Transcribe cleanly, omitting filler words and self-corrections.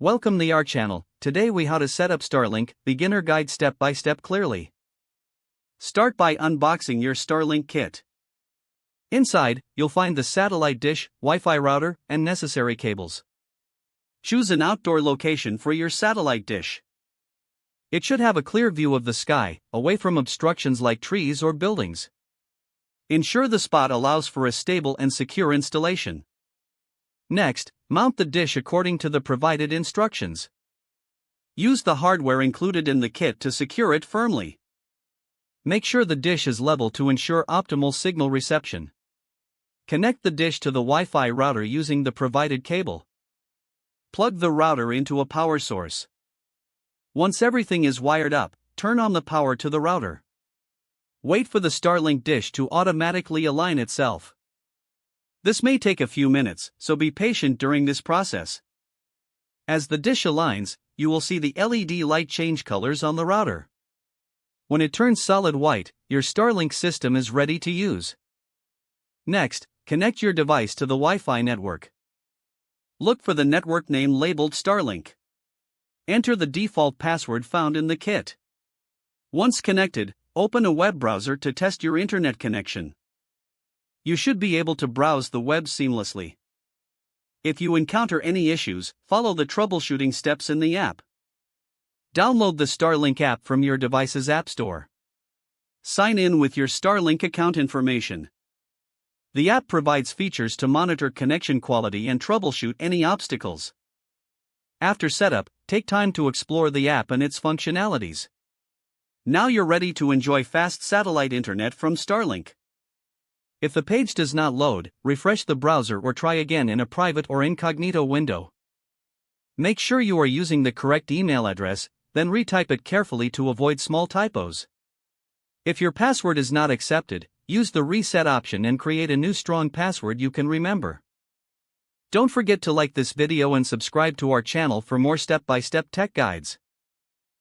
Welcome to our channel. Today we how to set up Starlink, beginner guide step by step clearly. Start by unboxing your Starlink kit. Inside, you'll find the satellite dish, Wi-Fi router, and necessary cables. Choose an outdoor location for your satellite dish. It should have a clear view of the sky, away from obstructions like trees or buildings. Ensure the spot allows for a stable and secure installation. Next, mount the dish according to the provided instructions. Use the hardware included in the kit to secure it firmly. Make sure the dish is level to ensure optimal signal reception. Connect the dish to the Wi-Fi router using the provided cable. Plug the router into a power source. Once everything is wired up, turn on the power to the router. Wait for the Starlink dish to automatically align itself. This may take a few minutes, so be patient during this process. As the dish aligns, you will see the LED light change colors on the router. When it turns solid white, your Starlink system is ready to use. Next, connect your device to the Wi-Fi network. Look for the network name labeled Starlink. Enter the default password found in the kit. Once connected, open a web browser to test your internet connection. You should be able to browse the web seamlessly. If you encounter any issues, follow the troubleshooting steps in the app. Download the Starlink app from your device's app store. Sign in with your Starlink account information. The app provides features to monitor connection quality and troubleshoot any obstacles. After setup, take time to explore the app and its functionalities. Now you're ready to enjoy fast satellite internet from Starlink. If the page does not load, refresh the browser or try again in a private or incognito window. Make sure you are using the correct email address, then retype it carefully to avoid small typos. If your password is not accepted, use the reset option and create a new strong password you can remember. Don't forget to like this video and subscribe to our channel for more step-by-step tech guides.